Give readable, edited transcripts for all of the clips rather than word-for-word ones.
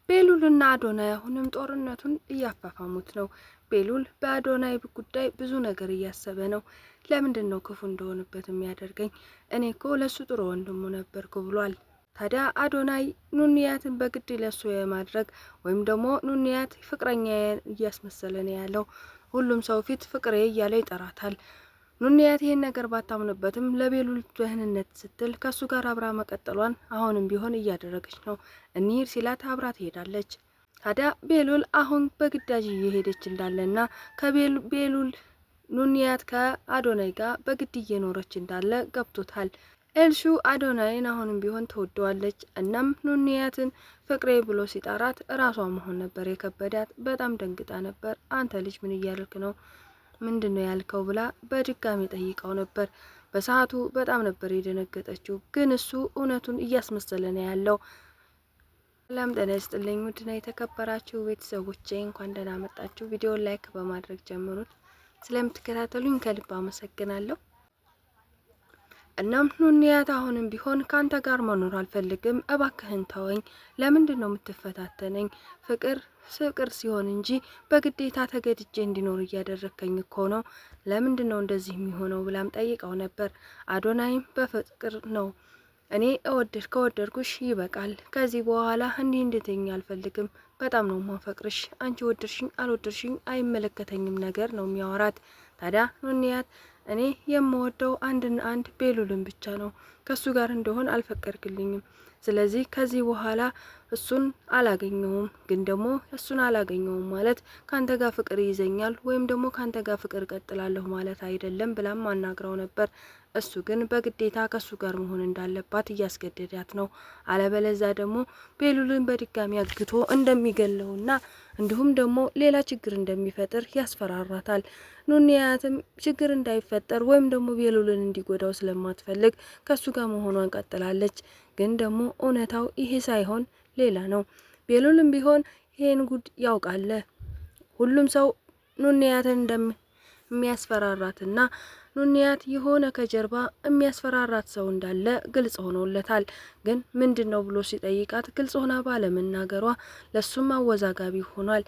ቤሉልና አዶናይ አሁንም ጦርነቱን እያፋፋሙት ነው። ቤሉል በአዶናይ ጉዳይ ብዙ ነገር እያሰበ ነው። ለምንድን ነው ክፉ እንደሆነበት የሚያደርገኝ? እኔ እኮ ለሱ ጥሩ ወንድሙ ነበርኩ ብሏል። ታዲያ አዶናይ ኑንያትን በግድ ለሱ የማድረግ ወይም ደግሞ ኑንያት ፍቅረኛ እያስመሰለ ነው ያለው። ሁሉም ሰው ፊት ፍቅሬ እያለ ይጠራታል። ኑንያት ይሄን ነገር ባታምንበትም ለቤሉል ደህንነት ስትል ከሱ ጋር አብራ መቀጠሏን አሁንም ቢሆን እያደረገች ነው። እንሂድ ሲላት አብራ ትሄዳለች። ታዲያ ቤሉል አሁን በግዳጅ እየሄደች እንዳለና ከቤሉል ኑንያት ከአዶናይ ጋር በግድ እየኖረች እንዳለ ገብቶታል። ኤልሹ አዶናይን አሁንም ቢሆን ትወደዋለች። እናም ኑንያትን ፍቅሬ ብሎ ሲጠራት እራሷ መሆን ነበር የከበዳት። በጣም ደንግጣ ነበር። አንተ ልጅ ምን እያልክ ነው? ምንድነው ያልከው ብላ በድጋሚ ጠይቀው ነበር። በሰዓቱ በጣም ነበር የደነገጠችው። ግን እሱ እውነቱን እያስመሰለ ነው ያለው። ሰላም ጤና ይስጥልኝ ውድና የተከበራችሁ ቤተሰቦቼ እንኳን ደህና መጣችሁ። ቪዲዮውን ላይክ በማድረግ ጀምሩት። ስለምትከታተሉኝ ከልብ አመሰግናለሁ። እናም ኑንያት አሁንም ቢሆን ካንተ ጋር መኖር አልፈልግም፣ እባክህን ተወኝ። ለምንድን ነው የምትፈታተነኝ? ፍቅር ሲሆን እንጂ በግዴታ ተገድጄ እንዲኖር እያደረከኝ እኮ ነው። ለምንድን ነው እንደዚህ የሚሆነው ብላም ጠይቀው ነበር። አዶናይም በፍቅር ነው እኔ ከወደድኩሽ ይበቃል። ከዚህ በኋላ እንዲህ እንድትኝ አልፈልግም። በጣም ነው ማፈቅርሽ። አንቺ ወደድሽኝ አልወደድሽኝ አይመለከተኝም ነገር ነው የሚያወራት። ታዲያ ኑንያት እኔ የምወደው አንድ ቤሉልን ብቻ ነው። ከሱ ጋር እንደሆን አልፈቀድክልኝም። ስለዚህ ከዚህ በኋላ እሱን አላገኘውም። ግን ደግሞ እሱን አላገኘውም ማለት ካንተ ጋር ፍቅር ይዘኛል ወይም ደግሞ ካንተ ጋር ፍቅር ቀጥላለሁ ማለት አይደለም ብላም አናግረው ነበር። እሱ ግን በግዴታ ከሱ ጋር መሆን እንዳለባት እያስገደዳት ነው። አለበለዛ ደግሞ ቤሉልን በድጋሚ አግቶ እንደሚገለውና እንዲሁም ደግሞ ሌላ ችግር እንደሚፈጥር ያስፈራራታል። ኑንያትም ችግር እንዳይፈጠር ወይም ደግሞ ቤሉልን እንዲጎዳው ስለማትፈልግ ከሱ ጋር መሆኗን ቀጥላለች። ግን ደግሞ እውነታው ይሄ ሳይሆን ሌላ ነው። ቤሉልም ቢሆን ይሄን ጉድ ያውቃል። ሁሉም ሰው ኑንያትን እንደሚያስፈራራትና ኑንያት የሆነ ከጀርባ የሚያስፈራራት ሰው እንዳለ ግልጽ ሆኖለታል። ግን ምንድነው ብሎ ሲጠይቃት ግልጽ ሆና ባለመናገሯ ለሱም አወዛጋቢ ሆኗል።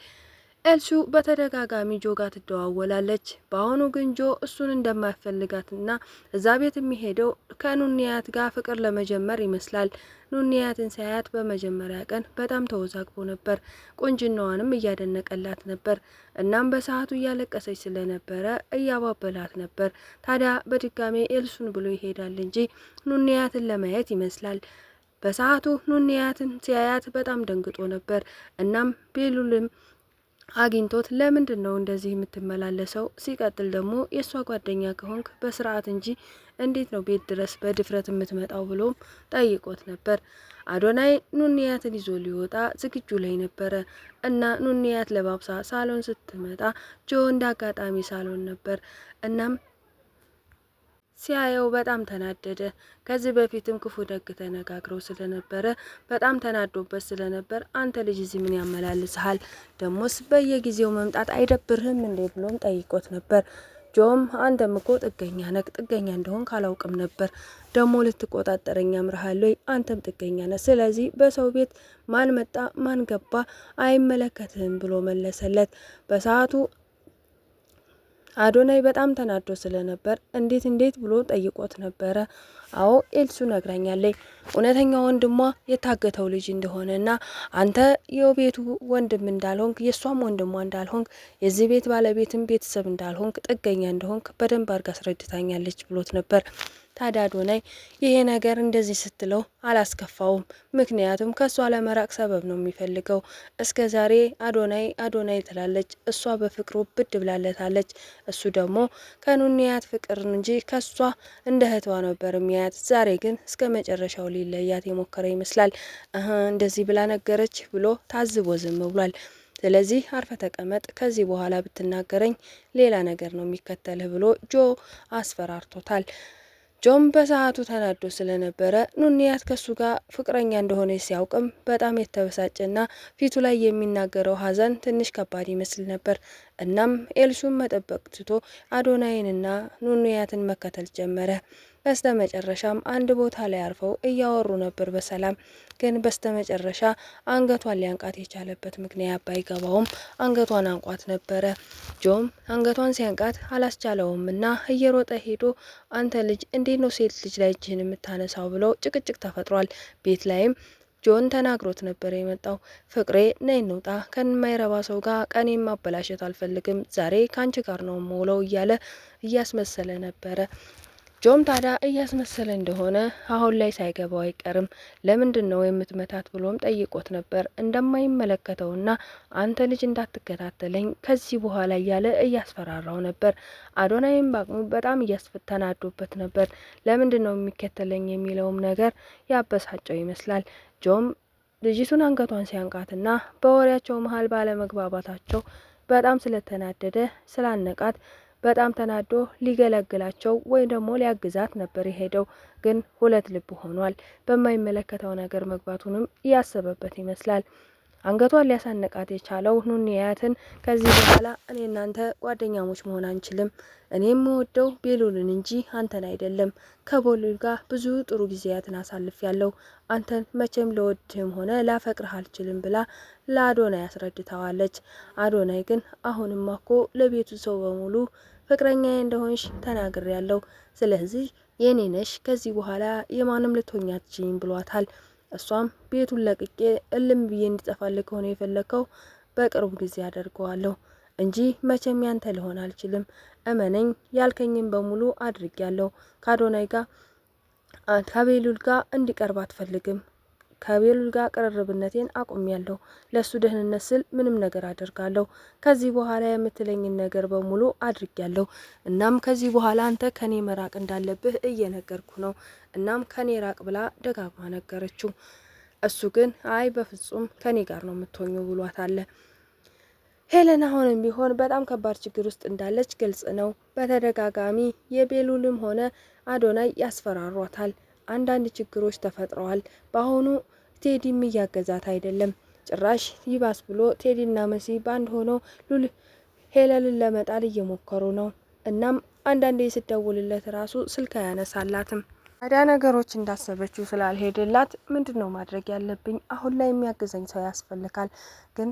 ኤልሹ በተደጋጋሚ ጆ ጋር ትደዋወላለች። በአሁኑ ግን ጆ እሱን እንደማይፈልጋትና እዛ ቤት የሚሄደው ከኑንያት ጋር ፍቅር ለመጀመር ይመስላል። ኑንያትን ሳያት በመጀመሪያ ቀን በጣም ተወዛግቦ ነበር። ቁንጅናዋንም እያደነቀላት ነበር። እናም በሰዓቱ እያለቀሰች ስለነበረ እያባበላት ነበር። ታዲያ በድጋሜ ኤልሱን ብሎ ይሄዳል እንጂ ኑንያትን ለማየት ይመስላል። በሰዓቱ ኑንያትን ሲያያት በጣም ደንግጦ ነበር። እናም ቤሉልም አግኝቶት ለምንድን ነው እንደዚህ የምትመላለሰው? ሲቀጥል ደግሞ የእሷ ጓደኛ ከሆንክ በስርዓት እንጂ እንዴት ነው ቤት ድረስ በድፍረት የምትመጣው ብሎም ጠይቆት ነበር። አዶናይ ኑንያትን ይዞ ሊወጣ ዝግጁ ላይ ነበረ እና ኑንያት ለባብሳ ሳሎን ስትመጣ ጆ እንደ አጋጣሚ ሳሎን ነበር። እናም ሲያየው በጣም ተናደደ። ከዚህ በፊትም ክፉ ደግ ተነጋግረው ስለነበረ በጣም ተናዶበት ስለነበር አንተ ልጅ እዚህ ምን ያመላልስሃል? ደሞስ በየጊዜው መምጣት አይደብርህም እንዴ ብሎም ጠይቆት ነበር። ጆም አንተም እኮ ጥገኛ ነህ፣ ጥገኛ እንደሆን ካላውቅም ነበር። ደሞ ልትቆጣጠረኝ ያምርሃል ወይ? አንተም ጥገኛ ነህ። ስለዚህ በሰው ቤት ማን መጣ ማን ገባ አይመለከትህም ብሎ መለሰለት። በሰዓቱ አዶናይ በጣም ተናዶ ስለነበር እንዴት ብሎ ጠይቆት ነበረ። አዎ ኤልሱ ነግራኛለች እውነተኛ ወንድሟ የታገተው ልጅ እንደሆነና አንተ የቤቱ ወንድም እንዳልሆንክ የሷም ወንድሟ እንዳልሆንክ የዚህ ቤት ባለቤትም ቤተሰብ እንዳልሆንክ ጥገኛ እንደሆንክ በደንብ አድርጋ አስረድታኛለች ብሎት ነበር። ታዲያ አዶናይ ይሄ ነገር እንደዚህ ስትለው አላስከፋውም። ምክንያቱም ከሷ ለመራቅ ሰበብ ነው የሚፈልገው። እስከ ዛሬ አዶናይ ትላለች፣ እሷ በፍቅሩ ብድ ብላለታለች። እሱ ደግሞ ከኑንያት ፍቅር እንጂ ከሷ እንደ እህቷ ነበር የሚያያት። ዛሬ ግን እስከ መጨረሻው ሊለያት የሞከረ ይመስላል። እንደዚህ ብላ ነገረች ብሎ ታዝቦ ዝም ብሏል። ስለዚህ አርፈ ተቀመጥ፣ ከዚህ በኋላ ብትናገረኝ ሌላ ነገር ነው የሚከተልህ ብሎ ጆ አስፈራርቶታል። ጆም በሰዓቱ ተናዶ ስለነበረ ኑንያት ከሱ ጋር ፍቅረኛ እንደሆነ ሲያውቅም በጣም የተበሳጨና ፊቱ ላይ የሚናገረው ሀዘን ትንሽ ከባድ ይመስል ነበር። እናም ኤልሱን መጠበቅ ትቶ አዶናይንና ኑንያትን መከተል ጀመረ። በስተመጨረሻም አንድ ቦታ ላይ አርፈው እያወሩ ነበር በሰላም። ግን በስተመጨረሻ አንገቷን ሊያንቃት የቻለበት ምክንያት ባይገባውም አንገቷን አንቋት ነበረ። ጆም አንገቷን ሲያንቃት አላስቻለውም እና እየሮጠ ሄዶ አንተ ልጅ እንዴት ነው ሴት ልጅ ላይ እጅህን የምታነሳው ብሎ ጭቅጭቅ ተፈጥሯል። ቤት ላይም ጆን ተናግሮት ነበር የመጣው። ፍቅሬ ነይ እንውጣ፣ ከማይረባ ሰው ጋር ቀኔን ማበላሸት አልፈልግም፣ ዛሬ ካንቺ ጋር ነው የምውለው እያለ እያስመሰለ ነበረ። ጆም ታዲያ እያስመሰለ እንደሆነ አሁን ላይ ሳይገባው አይቀርም። ለምንድን ነው የምትመታት ብሎም ጠይቆት ነበር። እንደማይመለከተውና አንተ ልጅ እንዳትከታተለኝ ከዚህ በኋላ እያለ እያስፈራራው ነበር። አዶናይም በአቅሙ በጣም እያስፈተናዶበት ነበር። ለምንድን ነው የሚከተለኝ የሚለውም ነገር ያበሳጨው ይመስላል። ጆም ልጅቱን አንገቷን ሲያንቃትና በወሬያቸው መሀል ባለመግባባታቸው በጣም ስለተናደደ ስላነቃት በጣም ተናዶ ሊገለግላቸው ወይ ደግሞ ሊያግዛት ነበር የሄደው። ግን ሁለት ልብ ሆኗል። በማይመለከተው ነገር መግባቱንም እያሰበበት ይመስላል። አንገቷን ሊያሳነቃት የቻለው ኑንያትን ከዚህ በኋላ እኔ እናንተ ጓደኛሞች መሆን አንችልም፣ እኔ የምወደው ቤሉልን እንጂ አንተን አይደለም። ከቤሉል ጋር ብዙ ጥሩ ጊዜያትን አሳልፍ ያለው አንተን መቼም ለወድህም ሆነ ላፈቅርህ አልችልም ብላ ለአዶናይ ያስረድተዋለች። አዶናይ ግን አሁንም እኮ ለቤቱ ሰው በሙሉ ፍቅረኛዬ እንደሆንሽ ተናግሬ ያለው፣ ስለዚህ የኔ ነሽ፣ ከዚህ በኋላ የማንም ልትሆኛ አትችይም ብሏታል። እሷም ቤቱን ለቅቄ እልም ብዬ እንዲጠፋልህ ከሆነ የፈለከው በቅርቡ ጊዜ አደርገዋለሁ እንጂ መቼም ያንተ ሊሆን አልችልም። እመነኝ፣ ያልከኝም በሙሉ አድርጌያለሁ። ከአዶናይ ጋር ከቤሉል ጋር እንዲቀርብ አትፈልግም። ከቤሉል ጋር ቅርርብነቴን አቁሜያለሁ። ለሱ ደህንነት ስል ምንም ነገር አደርጋለሁ። ከዚህ በኋላ የምትለኝን ነገር በሙሉ አድርጌያለሁ። እናም ከዚህ በኋላ አንተ ከኔ መራቅ እንዳለብህ እየነገርኩ ነው። እናም ከኔ ራቅ ብላ ደጋግማ ነገረችው። እሱ ግን አይ በፍጹም ከኔ ጋር ነው የምትሆኘው ብሏታል። ሄለን አሁንም ቢሆን በጣም ከባድ ችግር ውስጥ እንዳለች ግልጽ ነው። በተደጋጋሚ የቤሉልም ሆነ አዶናይ ያስፈራሯታል። አንዳንድ ችግሮች ተፈጥረዋል። በአሁኑ ቴዲም እያገዛት አይደለም። ጭራሽ ይባስ ብሎ ቴዲና መሲ ባንድ ሆኖ ሄለንን ለመጣል እየሞከሩ ነው። እናም አንዳንዴ ስደውልለት ራሱ ስልክ አያነሳላትም። ታዲያ ነገሮች እንዳሰበችው ስላልሄደላት ምንድነው ማድረግ ያለብኝ? አሁን ላይ የሚያግዘኝ ሰው ያስፈልጋል። ግን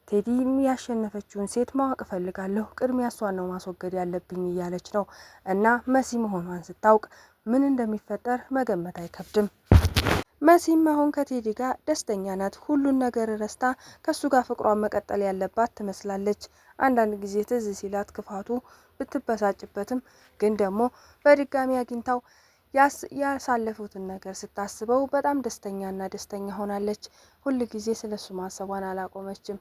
ቴዲ ያሸነፈችውን ሴት ማወቅ እፈልጋለሁ። ቅድሚያ እሷን ነው ማስወገድ ያለብኝ እያለች ነው። እና መሲ መሆኗን ስታውቅ ምን እንደሚፈጠር መገመት አይከብድም። መሲም አሁን ከቴዲ ጋር ደስተኛ ናት። ሁሉን ነገር ረስታ ከሱ ጋር ፍቅሯን መቀጠል ያለባት ትመስላለች። አንዳንድ ጊዜ ትዝ ሲላት ክፋቱ ብትበሳጭበትም ግን ደግሞ በድጋሚ አግኝታው ያሳለፉትን ነገር ስታስበው በጣም ደስተኛና ደስተኛ ሆናለች። ሁል ጊዜ ስለሱ ማሰቧን አላቆመችም።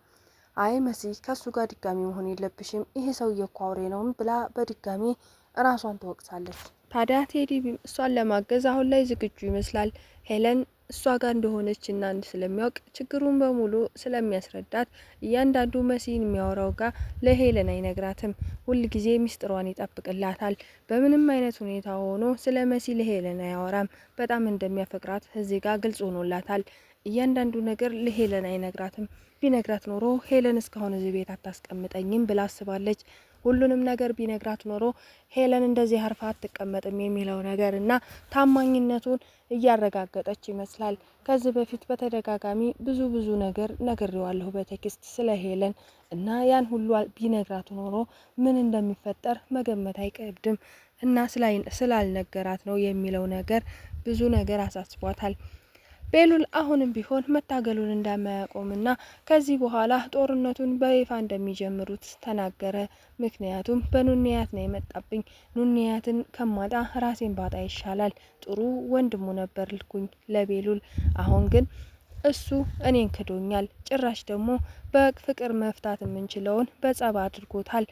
አይ መሲ ከሱ ጋር ድጋሚ መሆን የለብሽም፣ ይሄ ሰውዬ እኮ አውሬ ነው ብላ በድጋሚ ራሷን ትወቅሳለች። ታዲያ ቴዲ እሷን ለማገዝ አሁን ላይ ዝግጁ ይመስላል። ሄለን እሷ ጋር እንደሆነች እና ስለሚያውቅ ችግሩን በሙሉ ስለሚያስረዳት እያንዳንዱ መሲን የሚያወራው ጋር ለሄለን አይነግራትም። ሁል ጊዜ ሚስጥሯን ይጠብቅላታል። በምንም አይነት ሁኔታ ሆኖ ስለ መሲ ለሄለን አያወራም። በጣም እንደሚያፈቅራት እዚህ ጋር ግልጽ ሆኖላታል። እያንዳንዱ ነገር ለሄለን አይነግራትም። ቢነግራት ኖሮ ሄለን እስካሁን እዚህ ቤት አታስቀምጠኝም ብላ አስባለች። ሁሉንም ነገር ቢነግራት ኖሮ ሄለን እንደዚህ አርፋ አትቀመጥም የሚለው ነገር እና ታማኝነቱን እያረጋገጠች ይመስላል። ከዚህ በፊት በተደጋጋሚ ብዙ ነገር ነግሬዋለሁ በቴክስት ስለ ሄለን እና ያን ሁሉ ቢነግራት ኖሮ ምን እንደሚፈጠር መገመት አይከብድም እና ስላልነገራት ነው የሚለው ነገር ብዙ ነገር አሳስቧታል። ቤሉል አሁንም ቢሆን መታገሉን እንደማያቆምና ከዚህ በኋላ ጦርነቱን በይፋ እንደሚጀምሩት ተናገረ። ምክንያቱም በኑንያት ነው የመጣብኝ፣ ኑንያትን ከማጣ ራሴን ባጣ ይሻላል። ጥሩ ወንድሙ ነበር ልኩኝ ለቤሉል። አሁን ግን እሱ እኔን ክዶኛል። ጭራሽ ደግሞ በፍቅር መፍታት የምንችለውን በጸባ አድርጎታል።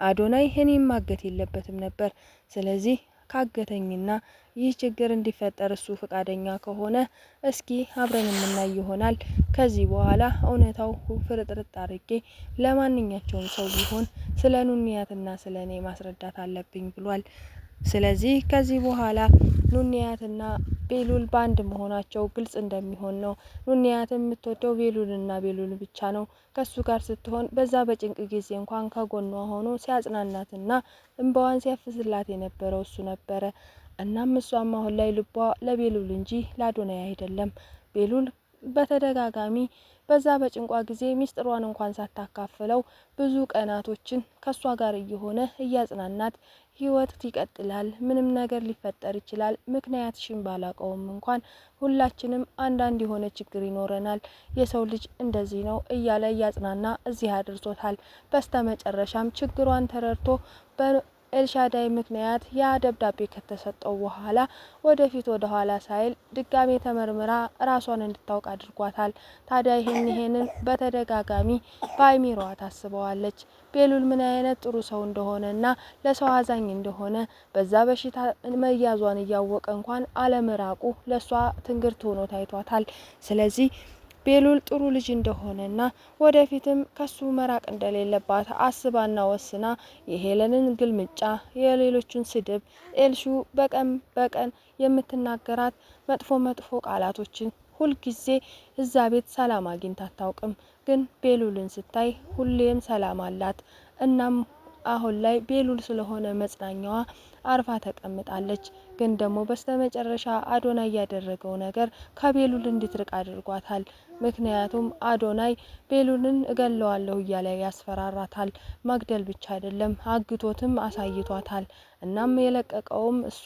አዶናይ እኔን ማገት የለበትም ነበር። ስለዚህ ካገተኝና ይህ ችግር እንዲፈጠር እሱ ፈቃደኛ ከሆነ እስኪ አብረን የምናይ ይሆናል። ከዚህ በኋላ እውነታው ፍርጥርጥ አድርጌ ለማንኛቸውም ሰው ቢሆን ስለ ኑንያትና ስለ እኔ ማስረዳት አለብኝ ብሏል። ስለዚህ ከዚህ በኋላ ኑንያትና ቤሉል ባንድ መሆናቸው ግልጽ እንደሚሆን ነው። ኑንያት የምትወደው ቤሉልና ቤሉል ብቻ ነው። ከሱ ጋር ስትሆን በዛ በጭንቅ ጊዜ እንኳን ከጎኗ ሆኖ ሲያጽናናትና እንባዋን ሲያፍስላት የነበረው እሱ ነበረ። እናም እሷም አሁን ላይ ልቧ ለቤሉል እንጂ ለአዶናይ አይደለም። ቤሉል በተደጋጋሚ በዛ በጭንቋ ጊዜ ሚስጥሯን እንኳን ሳታካፍለው ብዙ ቀናቶችን ከሷ ጋር እየሆነ እያጽናናት ህይወት ይቀጥላል፣ ምንም ነገር ሊፈጠር ይችላል፣ ምክንያትሽን ባላቀውም እንኳን ሁላችንም አንዳንድ የሆነ ችግር ይኖረናል፣ የሰው ልጅ እንደዚህ ነው እያለ እያጽናና እዚህ አድርሶታል። በስተመጨረሻም ችግሯን ተረድቶ ኤልሻዳይ ምክንያት ያ ደብዳቤ ከተሰጠው በኋላ ወደፊት ወደ ኋላ ሳይል ድጋሜ ተመርምራ ራሷን እንድታውቅ አድርጓታል። ታዲያ ይሄንን በተደጋጋሚ በአይሚሮዋ ታስበዋለች። ቤሉል ምን አይነት ጥሩ ሰው እንደሆነና ለሰው አዛኝ እንደሆነ በዛ በሽታ መያዟን እያወቀ እንኳን አለመራቁ ለሷ ትንግርት ሆኖ ታይቷታል። ስለዚህ ቤሉል ጥሩ ልጅ እንደሆነና ወደፊትም ከሱ መራቅ እንደሌለባት አስባና ወስና የሄለንን ግልምጫ፣ የሌሎችን ስድብ፣ ኤልሹ በቀን በቀን የምትናገራት መጥፎ ቃላቶችን ሁልጊዜ እዛ ቤት ሰላም አግኝታ አታውቅም። ግን ቤሉልን ስታይ ሁሌም ሰላም አላት። እናም አሁን ላይ ቤሉል ስለሆነ መጽናኛዋ አርፋ ተቀምጣለች። ግን ደግሞ በስተመጨረሻ አዶናይ ያደረገው ነገር ከቤሉል እንድትርቅ አድርጓታል። ምክንያቱም አዶናይ ቤሉልን እገለዋለሁ እያለ ያስፈራራታል። መግደል ብቻ አይደለም አግቶትም አሳይቷታል። እናም የለቀቀውም እሷ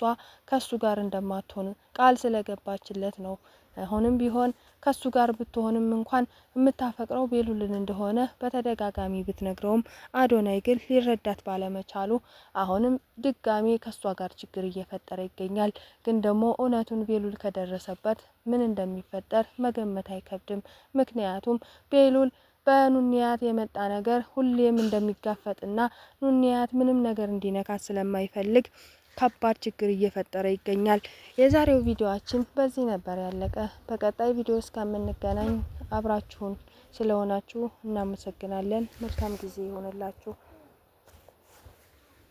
ከሱ ጋር እንደማትሆን ቃል ስለገባችለት ነው። አሁንም ቢሆን ከሱ ጋር ብትሆንም እንኳን የምታፈቅረው ቤሉልን እንደሆነ በተደጋጋሚ ብትነግረውም አዶናይ ግን ሊረዳት ባለመቻሉ አሁንም ድጋሜ ከሷ ጋር ችግር እየፈጠረ ይገኛል። ግን ደግሞ እውነቱን ቤሉል ከደረሰበት ምን እንደሚፈጠር መገመት አይከብድም። ምክንያቱም ቤሉል በኑንያት የመጣ ነገር ሁሌም እንደሚጋፈጥና ኑንያት ምንም ነገር እንዲነካት ስለማይፈልግ ከባድ ችግር እየፈጠረ ይገኛል። የዛሬው ቪዲዮአችን በዚህ ነበር ያለቀ። በቀጣይ ቪዲዮ እስከምንገናኝ አብራችሁን ስለሆናችሁ እናመሰግናለን። መልካም ጊዜ ይሆንላችሁ።